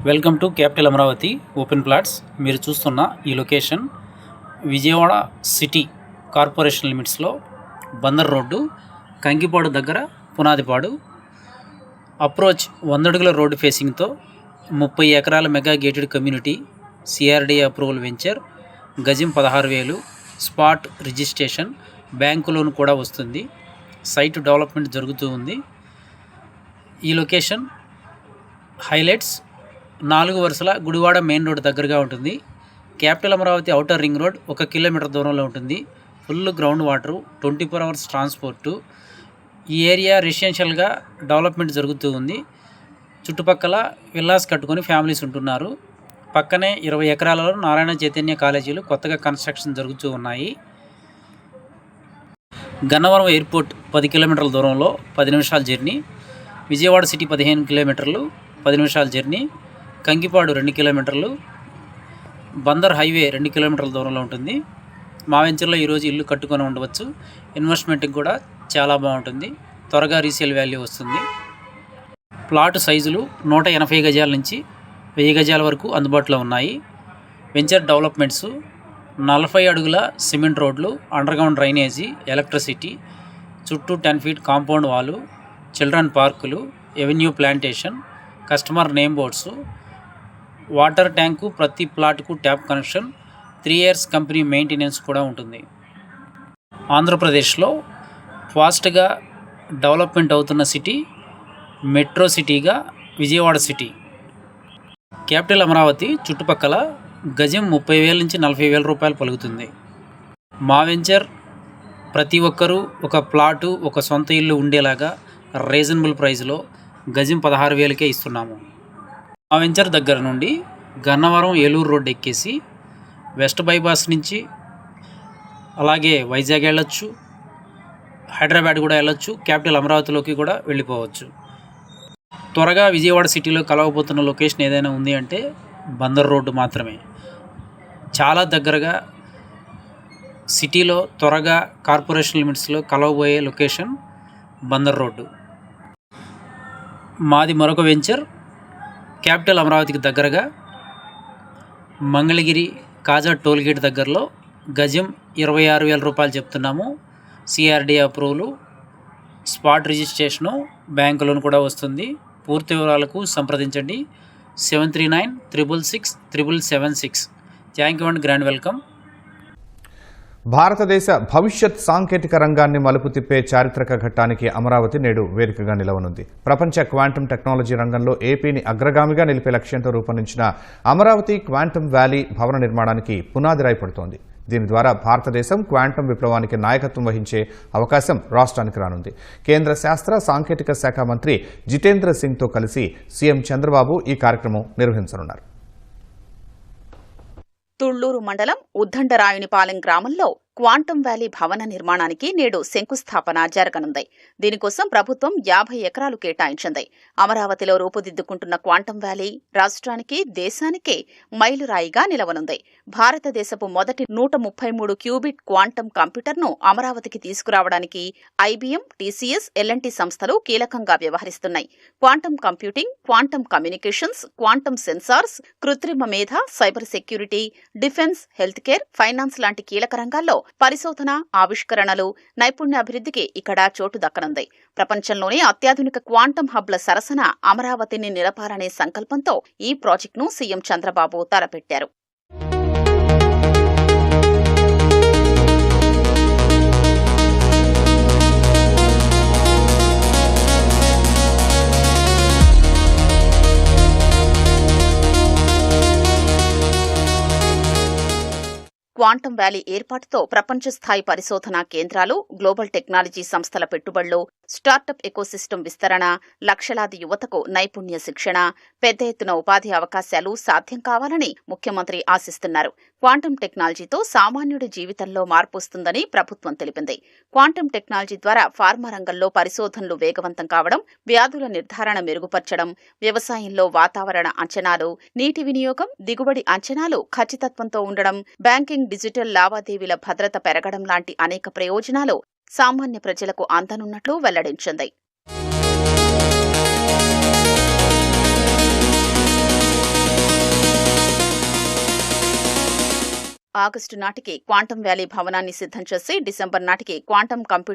Welcome to capital Amaravati open plots. మీరు చూస్తున్న ఈ లొకేషన్ విజయవాడ సిటీ కార్పొరేషన్ లిమిట్స్లో బందర్ రోడ్డు, కంకిపాడు దగ్గర పునాదిపాడు. అప్రోచ్ 100 అడుగుల రోడ్డు ఫేసింగ్తో 30 ఎకరాల mega gated community, CRD approval venture, గజం 16,000, స్పాట్ రిజిస్ట్రేషన్, బ్యాంకు లోన్ కూడా వస్తుంది. సైట్ డెవలప్మెంట్ జరుగుతూ ఉంది. ఈ లొకేషన్ హైలైట్స్ 4 వరుసల గుడివాడ మెయిన్ రోడ్ దగ్గరగా ఉంటుంది. Capital Amaravati outer ring road 1 kilometre దూరంలో ఉంటుంది. Full ground water, 24 hours transport. ఈ ఏరియా రెసిడెన్షియల్గా డెవలప్మెంట్ జరుగుతూ ఉంది. చుట్టుపక్కల విల్లాస్ కట్టుకొని ఫ్యామిలీస్ ఉంటున్నారు. పక్కనే 20 ఎకరాలలో నారాయణ చైతన్య కాలేజీలు కొత్తగా కన్స్ట్రక్షన్ జరుగుతూ ఉన్నాయి. గన్నవరం ఎయిర్పోర్ట్ 10 కిలోమీటర్ల దూరంలో 10 నిమిషాల జర్నీ. విజయవాడ సిటీ 15 కిలోమీటర్లు 10 నిమిషాల జర్నీ. కంకిపాడు 2 కిలోమీటర్లు. బందర్ హైవే 2 కిలోమీటర్ల దూరంలో ఉంటుంది. మా వెంచర్లో ఈరోజు ఇల్లు కట్టుకొని ఉండవచ్చు. ఇన్వెస్ట్మెంట్కి కూడా చాలా బాగుంటుంది. త్వరగా రీసేల్ వాల్యూ వస్తుంది. ప్లాట్ సైజులు 180 గజాల నుంచి 1000 గజాల వరకు అందుబాటులో ఉన్నాయి. వెంచర్ డెవలప్మెంట్స్ 40 అడుగుల సిమెంట్ రోడ్లు, అండర్గ్రౌండ్ డ్రైనేజీ, ఎలక్ట్రిసిటీ, చుట్టూ 10 ఫీట్ కాంపౌండ్ వాలు, చిల్డ్రన్ పార్కులు, avenue plantation, customer name boards, water tank, ప్రతి ప్లాట్కు tap connection, 3 years company maintenance కూడా ఉంటుంది. ఆంధ్రప్రదేశ్లో ఫాస్ట్గా డెవలప్మెంట్ అవుతున్న సిటీ, మెట్రో సిటీగా విజయవాడ సిటీ. క్యాపిటల్ అమరావతి చుట్టుపక్కల గజం 30,000 నుంచి 40,000 రూపాయలు పలుకుతుంది. మా వెంచర్ ప్రతి ఒక్కరూ ఒక ప్లాటు, ఒక సొంత ఇల్లు ఉండేలాగా రీజనబుల్ ప్రైస్లో గజం 16,000కే ఇస్తున్నాము. మా వెంచర్ దగ్గర నుండి గన్నవరం ఏలూరు రోడ్ ఎక్కేసి వెస్ట్ బైపాస్ నుంచి అలాగే వైజాగ్ వెళ్ళొచ్చు, హైదరాబాద్ కూడా వెళ్ళొచ్చు, క్యాపిటల్ అమరావతిలోకి కూడా వెళ్ళిపోవచ్చు. త్వరగా విజయవాడ సిటీలో కలవబోతున్న లొకేషన్ ఏదైనా ఉంది అంటే బందర్ రోడ్డు మాత్రమే. చాలా దగ్గరగా సిటీలో త్వరగా కార్పొరేషన్ లిమిట్స్లో కలవబోయే లొకేషన్ బందర్ రోడ్డు. మాది మరొక వెంచర్ క్యాపిటల్ అమరావతికి దగ్గరగా మంగళగిరి కాజా టోల్గేట్ దగ్గరలో గజం 26,000 రూపాయలు చెప్తున్నాము. CRD అప్రూవలు, spot registration, bank loan కూడా వస్తుంది. పూర్తి వివరాలకు సంప్రదించండి 7396667776. Thank you and grand welcome. భారతదేశ భవిష్యత్ సాంకేతిక రంగాన్ని మలుపు తిప్పే చారిత్రక ఘట్టానికి అమరావతి నేడు వేదికగా నిలవనుంది. ప్రపంచ క్వాంటమ్ టెక్నాలజీ రంగంలో ఏపీని అగ్రగామిగా నిలిపే లక్ష్యంతో రూపొందించిన అమరావతి క్వాంటమ్ వ్యాలీ భవన నిర్మాణానికి పునాది రాయపడుతోంది. దీని ద్వారా భారతదేశం క్వాంటమ్ విప్లవానికి నాయకత్వం వహించే అవకాశం రాష్ట్రానికి రానుంది. కేంద్ర శాస్త్ర సాంకేతిక శాఖ మంత్రి జితేంద్ర సింగ్తో కలిసి సీఎం చంద్రబాబు ఈ కార్యక్రమం నిర్వహించనున్నారు. తుళ్లూరు మండలం ఉద్దండరాయునిపాలెం గ్రామంలో క్వాంటమ్ వ్యాలీ భవన నిర్మాణానికి నేడు శంకుస్థాపన జరగనుంది. దీనికోసం ప్రభుత్వం 50 ఎకరాలు కేటాయించింది. అమరావతిలో రూపుదిద్దుకుంటున్న క్వాంటమ్ వ్యాలీ రాష్ట్రానికి, దేశానికే మైలురాయిగా నిలవనుంది. భారతదేశపు మొదటి 133 క్యూబిట్ క్వాంటమ్ కంప్యూటర్ను అమరావతికి తీసుకురావడానికి ఐబీఎం, టీసీఎస్, ఎల్ఎన్టీ సంస్థలు కీలకంగా వ్యవహరిస్తున్నాయి. Quantum computing, quantum communications, quantum sensors, కృత్రిమ మేధ, cyber security, defence, health care, finance లాంటి కీలక రంగాల్లో పరిశోధన, ఆవిష్కరణలు, నైపుణ్యాభివృద్ధికి ఇక్కడ చోటు దక్కనుంది. ప్రపంచంలోనే అత్యాధునిక క్వాంటమ్ హబ్ల సరసన అమరావతిని నిలపాలనే సంకల్పంతో ఈ ప్రాజెక్టును సీఎం చంద్రబాబు తలపెట్టారు. క్వాంటమ్ వ్యాలీ ఏర్పాటుతో ప్రపంచ స్థాయి పరిశోధనా కేంద్రాలు, గ్లోబల్ టెక్నాలజీ సంస్థల పెట్టుబడులు, స్టార్టప్ ఎకోసిస్టమ్ విస్తరణ, లక్షలాది యువతకు నైపుణ్య శిక్షణ, పెద్ద ఎత్తున ఉపాధి అవకాశాలు సాధ్యం కావాలని ముఖ్యమంత్రి ఆశిస్తున్నారు. క్వాంటమ్ టెక్నాలజీతో సామాన్యుడి జీవితంలో మార్పు వస్తుందని ప్రభుత్వం తెలిపింది. క్వాంటమ్ టెక్నాలజీ ద్వారా ఫార్మా రంగంలో పరిశోధనలు వేగవంతం కావడం, వ్యాధుల నిర్ధారణ మెరుగుపర్చడం, వ్యవసాయంలో వాతావరణ అంచనాలు, నీటి వినియోగం, దిగుబడి అంచనాలు ఖచ్చితత్వంతో ఉండడం, బ్యాంకింగ్, డిజిటల్ లావాదేవీల భద్రత పెరగడం లాంటి అనేక ప్రయోజనాలు సామాన్య ప్రజలకు అందనున్నట్లు వెల్లడించింది. ఆగస్టు నాటికి క్వాంటం వ్యాలీ భవనాన్ని సిద్ధం చేసి డిసెంబర్ నాటికి క్వాంటం కంప్యూటర్